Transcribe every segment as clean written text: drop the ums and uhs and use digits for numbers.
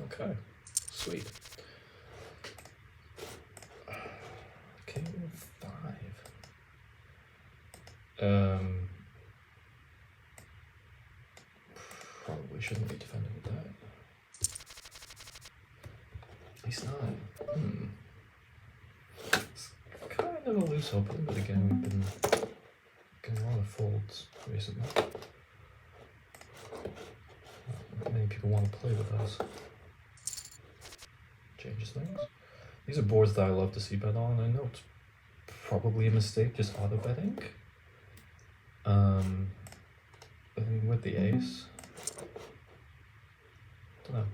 Okay, sweet. King of 5. Probably shouldn't be defending with that. Ace 9. It's kind of a loose open, but again, we've been getting a lot of folds recently. Not many people want to play with us. Changes things. These are boards that I love to see bet on. I know it's probably a mistake just auto betting. Betting with the ace. Don't know.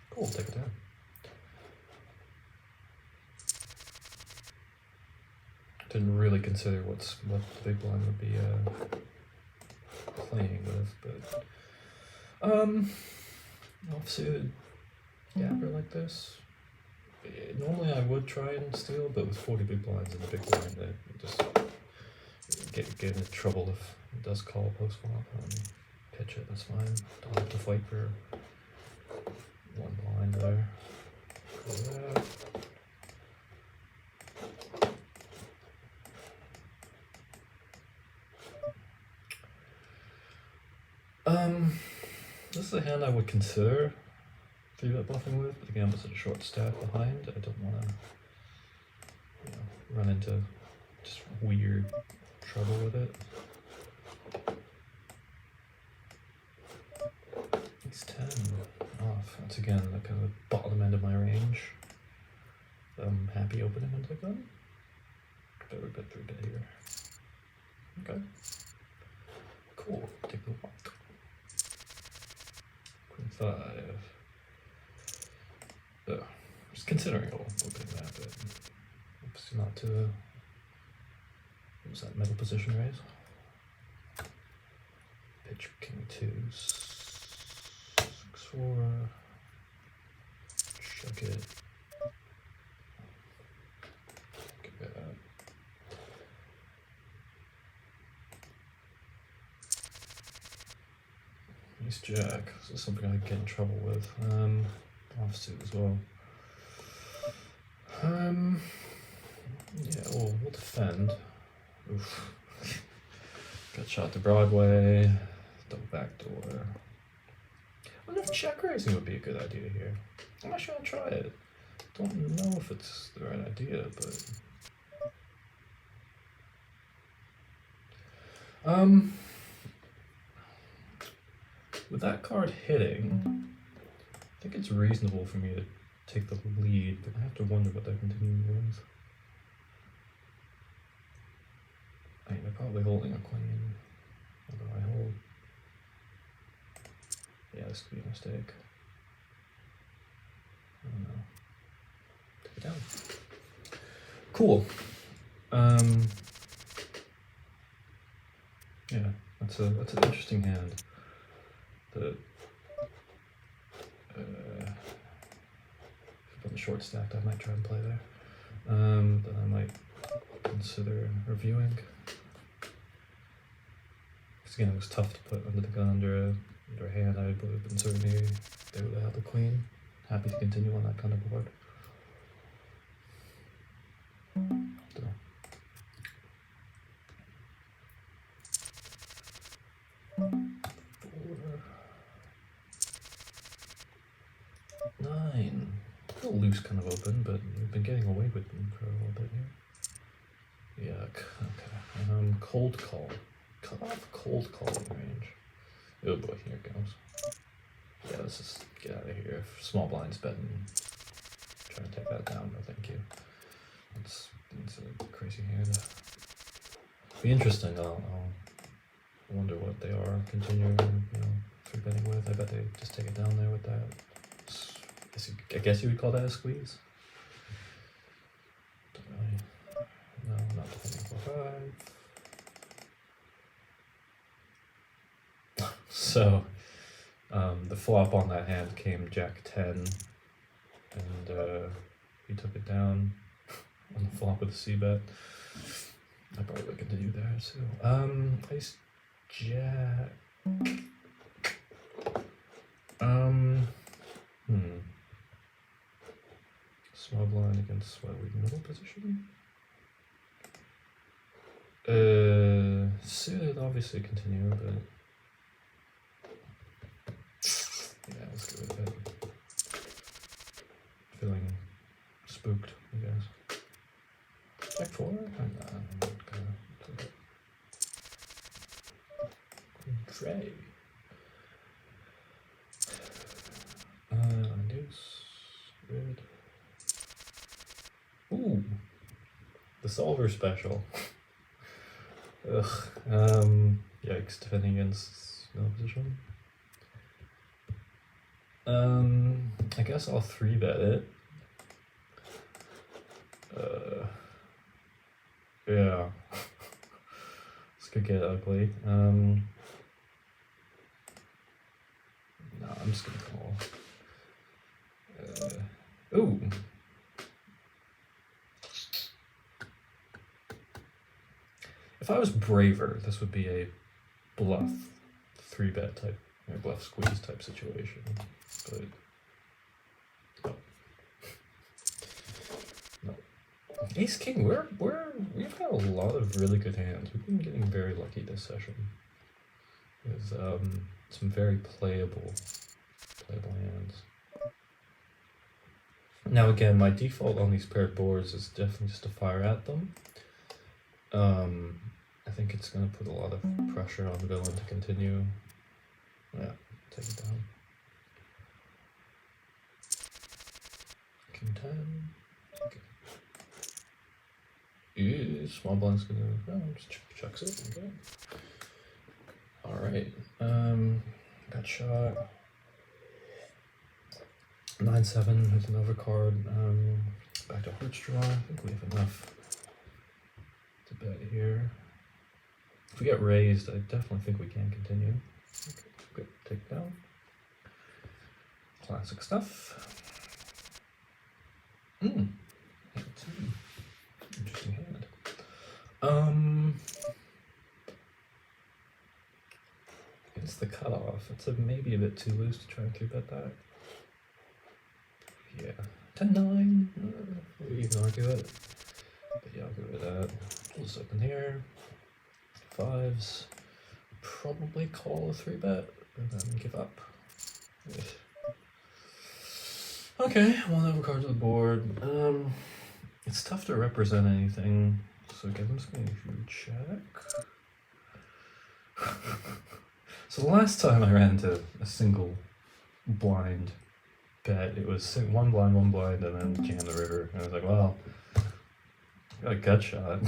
Cool, take it down. Didn't really consider what the big blind would be playing with, but offsuited gapper like this. Normally I would try and steal, but with 40 big blinds in the big blind, it just get into trouble if it does call post flop. Pitch it, that's fine. Don't have to fight for one blind there. That. This is a hand I would consider 3-bet bluffing with, but again, with a short stack behind, I don't want to, run into just weird trouble with it. Ace 10 off. That's again the kind of bottom end of my range. I'm happy opening into the gun. Better bet 3-bet here. Okay. Cool. Take the walk. Queen 5. Just considering opening that, but obviously not to. What was that middle position raise? Pitch King 2. 6-4. Check it. Get that. Ace Jack. This is something I get in trouble with. Offsuit as well. Yeah, we'll defend. Oof. Got shot to Broadway. Double backdoor. I wonder if check raising would be a good idea here. I'm not sure I'll try it. Don't know if it's the right idea, but with that card hitting, I think it's reasonable for me to take the lead, but I have to wonder what that continuing is. I mean, they're probably holding a queen. Although I hold. Yeah, this could be a mistake. I don't know. Take it down. Cool. Yeah, that's an interesting hand. The on the short stacked, I might try and play there. Then I might consider reviewing. Because again, it was tough to put under the gun under a hand. I would have been certainly they would have held the queen. Happy to continue on that kind of board. So. 9. A little loose kind of open, but we've been getting away with them for a little bit here. Yuck. Okay. Cold call. Cut off cold calling range. Oh boy, here it goes. Yeah, let's just get out of here. If small blind's betting, try to take that down. No, thank you. It's a crazy hand. Be interesting. I'll wonder what they are continuing, free betting with. I bet they just take it down there with that. I guess you would call that a squeeze. Don't really. No, not defending 4-5. So, the flop on that hand came Jack 10, and he took it down on the flop with a c-bet. I probably continue there too. Ace Jack. Small blind against what, we middle position? Suited obviously continue, but yeah, let's go with it. Feeling spooked, I guess. Check 4? I'm not gonna take it. Trey. Deuce. Red. Ooh. The solver special. Ugh. Yikes, defending against no position. I guess I'll 3-bet it. Yeah. This could get ugly. No, I'm just gonna call. Ooh. If I was braver, this would be a bluff 3-bet type, or bluff squeeze type situation. But no. Ace King, we've got a lot of really good hands. We've been getting very lucky this session. There's some very playable hands. Now again, my default on these paired boards is definitely just to fire at them. I think it's going to put a lot of pressure on the villain to continue. Yeah, take it down. King 10. Okay. Ew, small blind's going to just chucks it. Okay. Alright. Got shot. 9-7 with an overcard. Back to hearts draw. I think we have enough to bet here. If we get raised, I definitely think we can continue. Okay, good. Take down. Classic stuff. Interesting hand. It's the cutoff. It's maybe a bit too loose to try and 3-bet that. Yeah. 10-9. We can argue it. But yeah, I'll go with that. We'll just open here. 5s. Probably call a 3-bet and then give up. Okay, one overcard to the board. It's tough to represent anything, so again, I'm just going to check. So the last time I ran into a single blind bet, it was one blind, and then jam the river. And I was like, well, got a gut shot.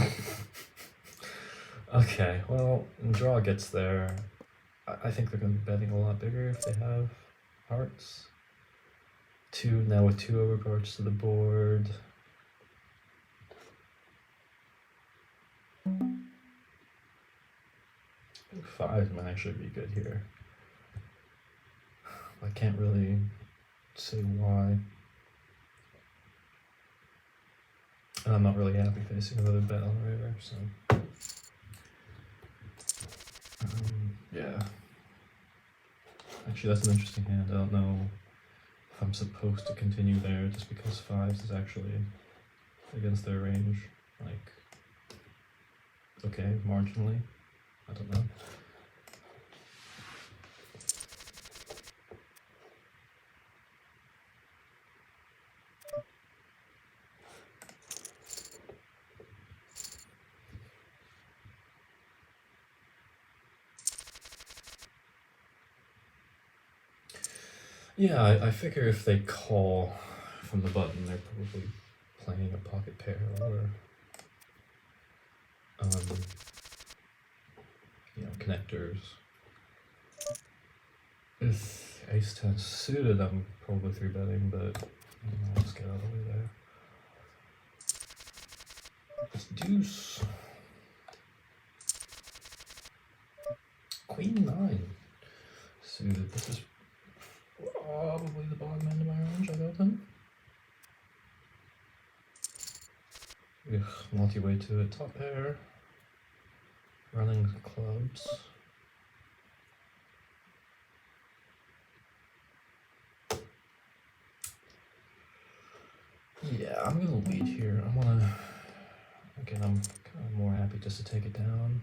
Okay, well, draw gets there. I think they're going to be betting a lot bigger if they have hearts. 2 now with 2 overcards to the board. I think 5 might actually be good here. I can't really say why. And I'm not really happy facing another bet on the river, so. Yeah. Actually, that's an interesting hand. I don't know if I'm supposed to continue there just because 5s is actually against their range. Like, okay, marginally. I don't know. Yeah, I figure if they call from the button, they're probably playing a pocket pair or, you know, connectors. If ace-10 suited, I'm probably 3-betting, but I'll just get out of the way there. It's deuce. Queen 9 suited. This is probably the bottom end of my range. I've opened. Multi-way to it. Top pair. Running clubs. Yeah, I'm gonna lead here. I wanna, again, I'm kind of more happy just to take it down.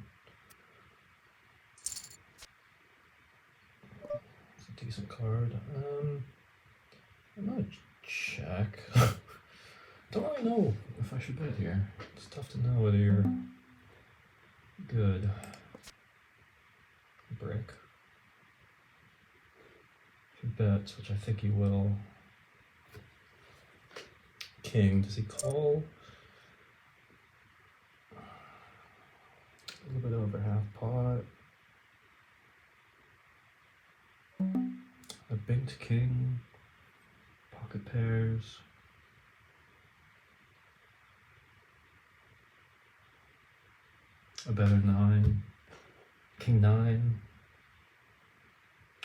It's a decent card. I'm gonna check. Don't really know if I should bet here. It's tough to know whether you're good. Brick. If he bets, which I think he will. King, does he call? A little bit over half pot. A banked king. Pocket pairs. A better 9. King 9.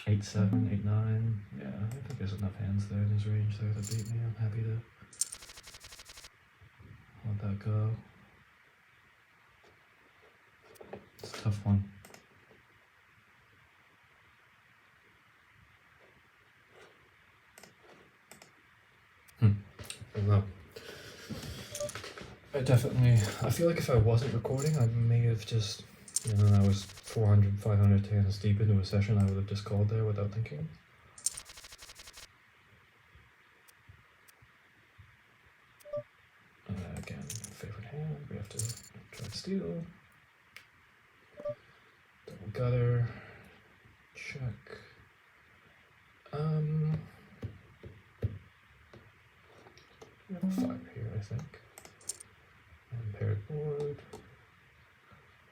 8-7, 8-9. Yeah, I think there's enough hands there in his range there to beat me. I'm happy to let that go. It's a tough one. I don't know. I feel like if I wasn't recording, I may have just, I was 400, 500 hands deep into a session, I would have just called there without thinking. Again, favorite hand, we have to try to steal. Double gutter, check. We have a 5 here, I think. And paired board.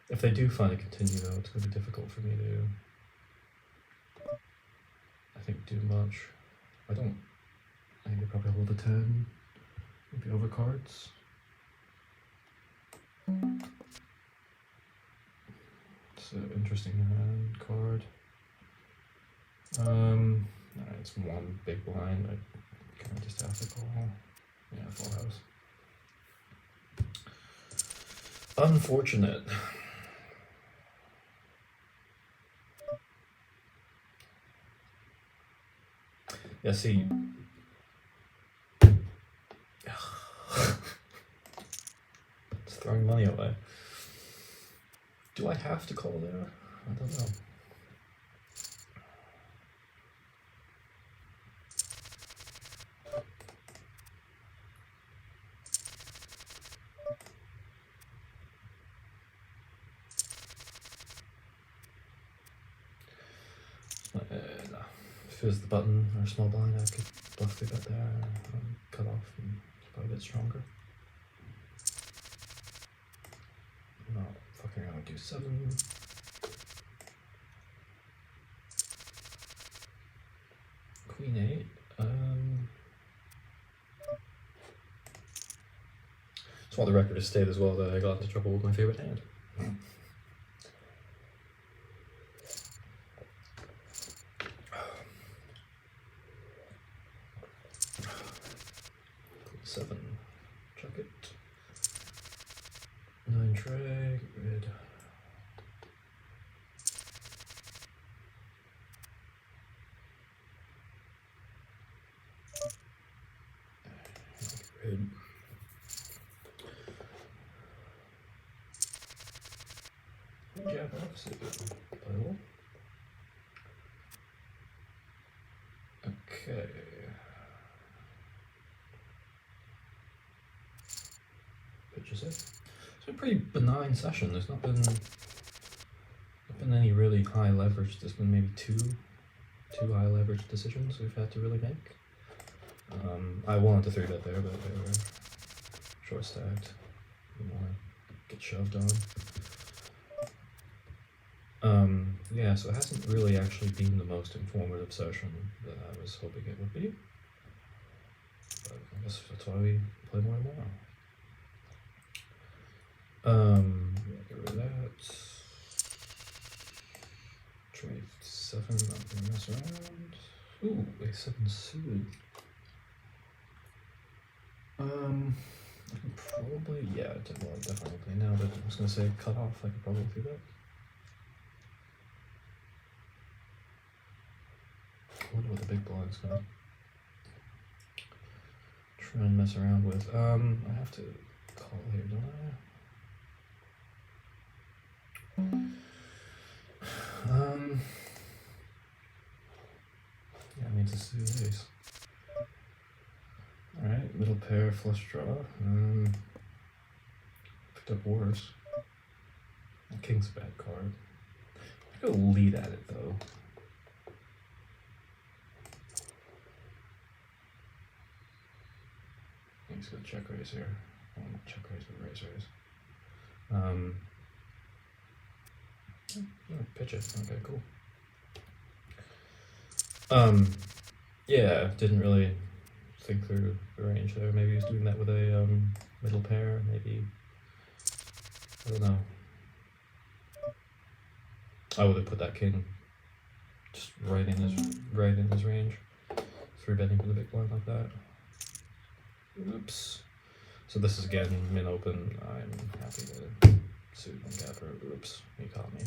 If they do find a continue though, it's going to be difficult for me to, I think, do much. I think they probably hold a 10, maybe over cards. It's an interesting hand card. Alright, it's one big blind. I kind of just have to call. Yeah, full house. Unfortunate. Yeah, see. It's throwing money away. Do I have to call there? I don't know. No. If it was the button or small blind, I could bluff the bet there and cut off and probably get stronger. Not fucking around with do 7. Queen 8. Just want the record to state as well that I got into trouble with my favorite hand. 7. Chuck it. 9 tray. Red. Red. Jab opposite. Playable. Okay. Pitches it. It's been a pretty benign session. There's not been any really high leverage. There's been maybe two high leverage decisions we've had to really make. I wanted to 3-bet there, but they were short stacked. Didn't want to get shoved on. Yeah, so it hasn't really actually been the most informative session that I was hoping it would be. But I guess that's why we play more and more. Get rid of that. Trade 7, not gonna mess around. Ooh, A7 suited. I can probably, yeah, definitely play now, but I was gonna say cut off, I could probably do that. I wonder what the big blind's gonna try and mess around with. I have to call here, don't I? Yeah, I need to see these. Alright, middle pair, flush draw. Picked up worse. King's a bad card. I go lead at it though. He's gonna check raise here. I want to check raise with raise raise. Pitch it. Okay, cool. Yeah, didn't really think through the range there. Maybe he's doing that with a middle pair. Maybe, I don't know. I would have put that king just right in his range. 3-betting for the big blind like that. Oops. So this is again min open. I'm happy to suit and gapper. Oops, he caught me.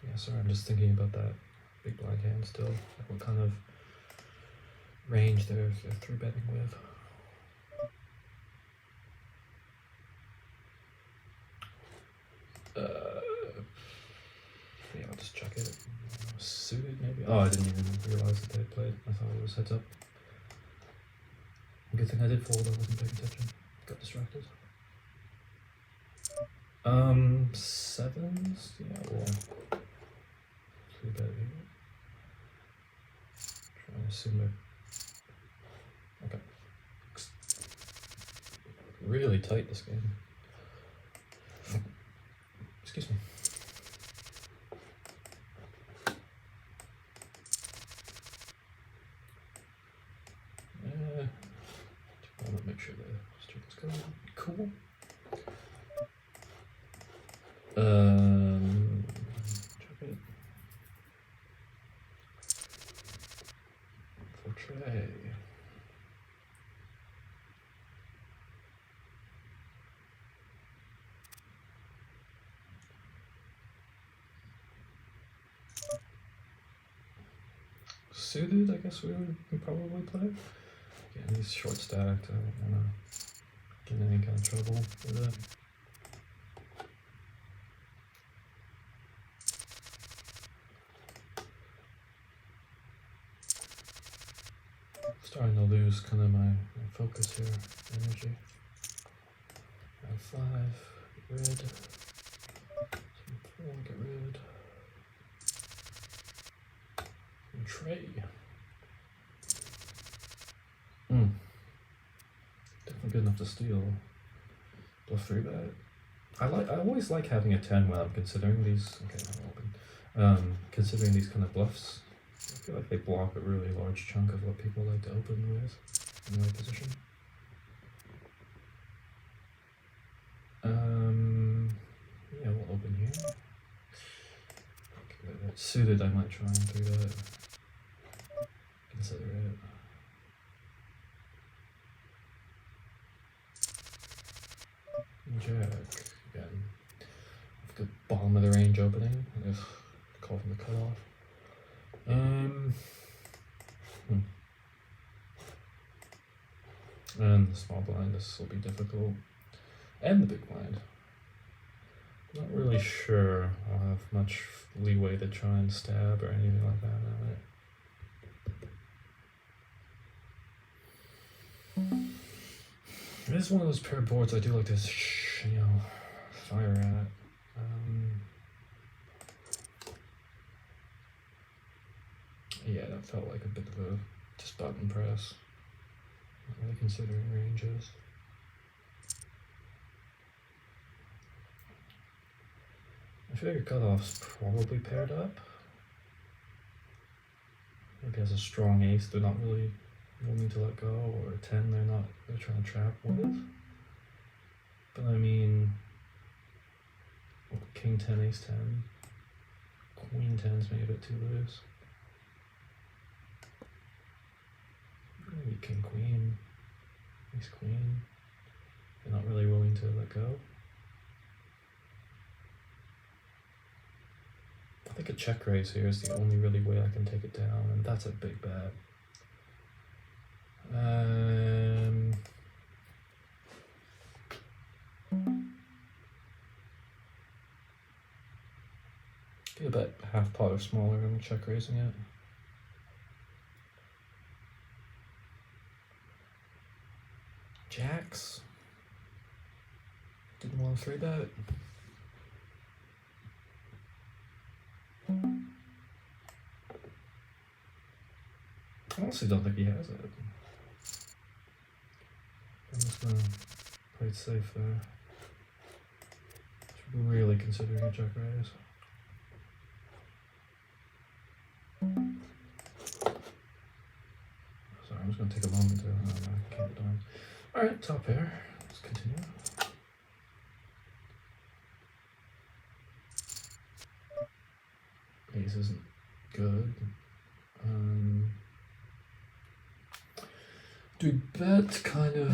Yeah, sorry, I'm just thinking about that big blind hand still. Like what kind of range they're 3-betting with. Yeah, I'll just check it. Suited maybe? Oh, I didn't even realize that they had played. I thought it was heads up. Good thing I did fold, I wasn't paying attention. Got distracted. Sevens? Yeah, well, 3-bet here. Trying to assume they're... Okay. Really tight this game. Excuse me. I want to make sure the streak is going cool. Check it. For tray. Suited, I guess we would probably play. Yeah, he's short stacked. I don't want to get in any kind of trouble with it. Starting to lose kind of my focus here, energy. I have 5, get rid. Some 4, get rid. And tray. Definitely good enough to steal. Bluff 3-bet. I always like having a 10 when I'm considering these. Okay, I'm open. Considering these kind of bluffs. I feel like they block a really large chunk of what people like to open with in the right position. Yeah, we'll open here. Okay, suited, I might try and 3-bet. Consider it. Jack again. Good bottom of the range opening. Ugh, call from the cutoff. And the small blind, this will be difficult. And the big blind. Not really sure I'll have much leeway to try and stab or anything like that on it. It is one of those paired boards I do like to, fire at. Yeah, that felt like a bit of a just button press. Not really considering ranges. I figure cutoff's probably paired up. Maybe has a strong ace they're not really willing to let go, or a 10 they're trying to trap with. But I mean, king 10, ace 10, queen 10's maybe a bit too loose. Maybe king queen, ace queen. They're not really willing to let go. think a check raise here is the only really way I can take it down, and that's a big bet. Get a bet half pot or smaller and check raising it. Jacks. Didn't want to 3-bet. I honestly don't think he has it. I'm just gonna play it safe there. Just really considering a check raise. Sorry, I'm just gonna take a moment to count it down. Alright, top pair. Let's continue. Ace isn't good. Do bet kind of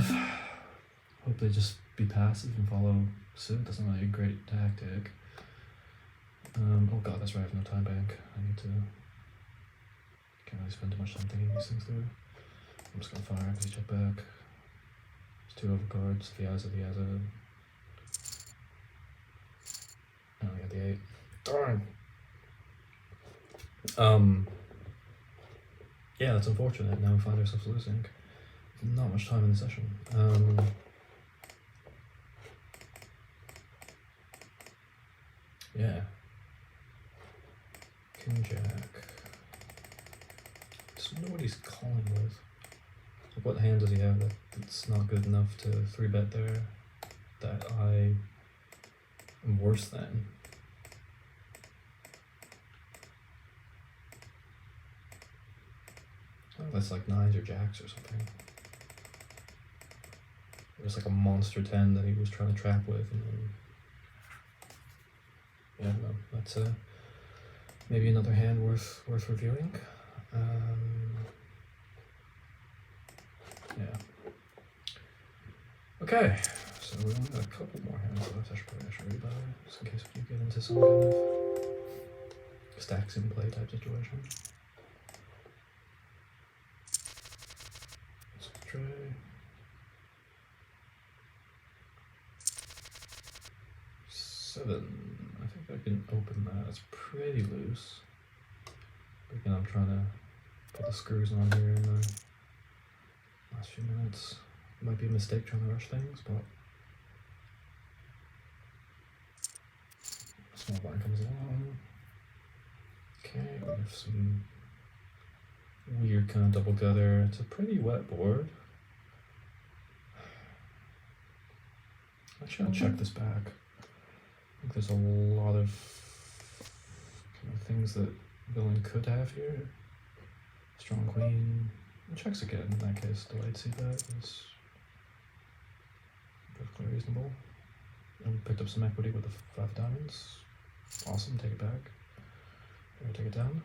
hope they just be passive and follow suit. That's not really a great tactic. Oh god, that's right, I have no time bank. I need to can't really spend too much time thinking these things through. I'm just gonna fire because he check back. There's 2 overcards. If he has it, he has it. Oh, he got the 8. Darn! Yeah, that's unfortunate. Now we find ourselves losing. Not much time in the session. Yeah. King Jack. Just wonder what he's calling with. Like, what hand does he have that's not good enough to 3-bet there? That I am worse than. Oh, that's like 9s or jacks or something. There's like a monster 10 that he was trying to trap with, and then yeah, no, that's maybe another hand worth reviewing. Yeah. Okay, so we only got a couple more hands left. I should read that just in case we get into some kind of stacks in play type situation. Let's try. 7. I think I can open that. It's pretty loose. But again, I'm trying to put the screws on here in the last few minutes. It might be a mistake trying to rush things, but small blind comes along. Okay, we have some weird kind of double gutter. It's a pretty wet board. Actually, I'll check this back. I think there's a lot of kind of things that villain could have here. Strong queen. It checks again. In that case, delayed c-bet is perfectly reasonable. And picked up some equity with the 5 diamonds. Awesome. Take it back. Or take it down.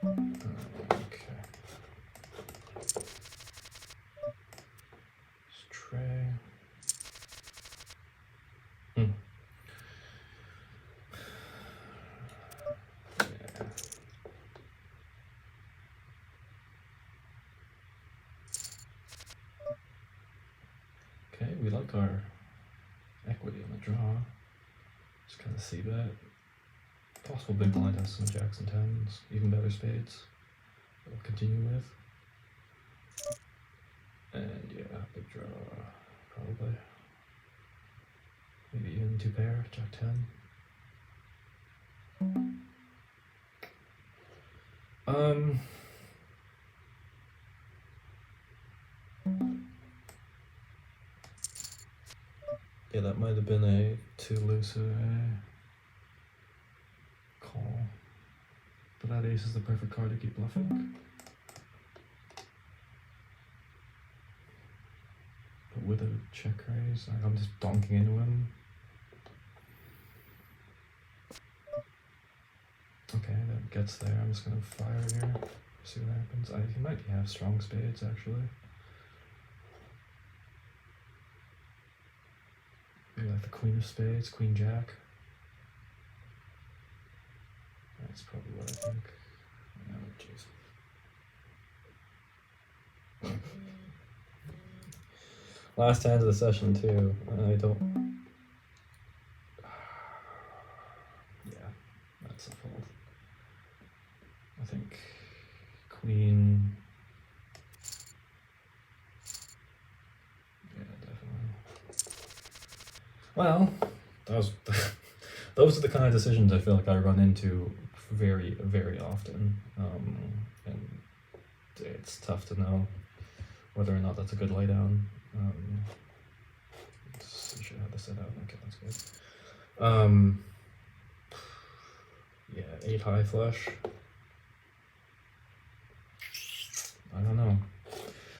Okay. Let's try. Yeah. Okay, we like our equity on the draw. Just kind of see that. Possible big blind has some jacks and 10s, even better spades. We'll continue with. And yeah, big draw, probably. Maybe even 2 pair, jack 10. Yeah, that might have been a too loose call. But that ace is the perfect card to keep bluffing. But with a check raise, I'm just donking into him. Okay, that gets there. I'm just gonna fire here. See what happens. He might have strong spades actually. the queen of spades, queen jack. That's probably what I think. Oh, jeez. Last hand of the session too. I don't. Yeah, that's a fold. I think queen. Yeah, definitely. Well, that was. Those are the kind of decisions I feel like I run into very, very often, and it's tough to know whether or not that's a good laydown. Let's see how this set out. Okay, that's good. Yeah, 8 high flush. I don't know.